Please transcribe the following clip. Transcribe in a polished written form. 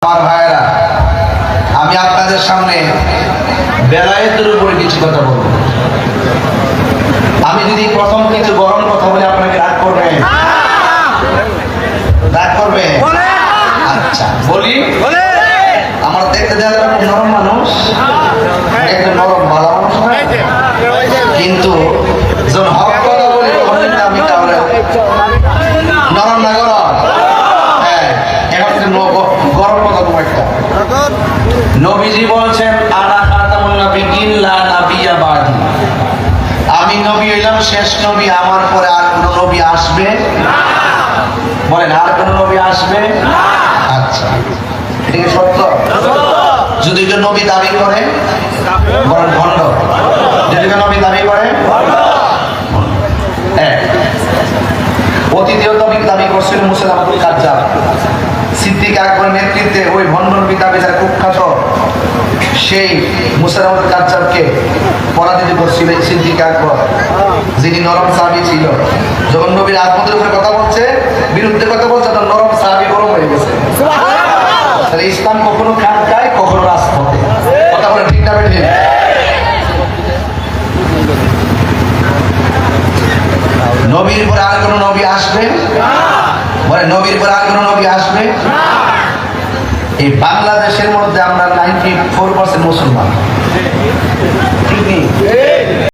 আমার ভাইয়েরা, আমি আপনাদের সামনে বেলায়েতের উপরে কিছু কথা বলবো। আমি যদি প্রথম কিছু গরম কথা বলে আপনাকে রাগ করবেন? রাগ করবে? আচ্ছা বলি। আমার দেখতে দেওয়া নরম মানুষ, একটা নরম ভালো মানুষ, কিন্তু যখন হক কথা বলি আমি তাহলে নরম না গরম? হ্যাঁ, এখন গরম কথা বলবো একটা। নবীজি বলছেন আনা খাতামুন নাবিয়্যিন লা নাবিয়্যা বাদি, আমি নবী হইলাম শেষ নবী, আমার পরে আর কোন নবী আসবে না। বলেন আর কোন নবী আসবে না? আচ্ছা, এটা কি সত্য? যদি কেউ নবী দাবি করে বলেন ভণ্ড। যদি কেউ নবী দাবি করে অতীতীয় নবী দাবি করছিল মুসলমানুল কাজ্জাব। সিদ্দিক আকবরের নেতৃত্বে ওই ভণ্ড নবী দাবিদার কুখ্যাত সেই মুসলমানুল কাজ্জাবকে পরাজিত করছিল সিদ্দিক আকবর, যিনি নরম সাহাবী ছিল। যখন নবীর আদমতের উপরে কথা বলছে, বিরুদ্ধে কথা বলছে, তখন নরম সাহাবী গরম হয়ে গেছে। তাহলে ইসলাম কখনো খানকায়, কখনো রাজপথে। কথা বলে ঠিক না বেঠিক? নবীর পরে আর কোন নবী আসবে? বলে নবীর পরে আর কোন নবী আসবে? এই বাংলাদেশের মধ্যে আমরা 94% মুসলমান।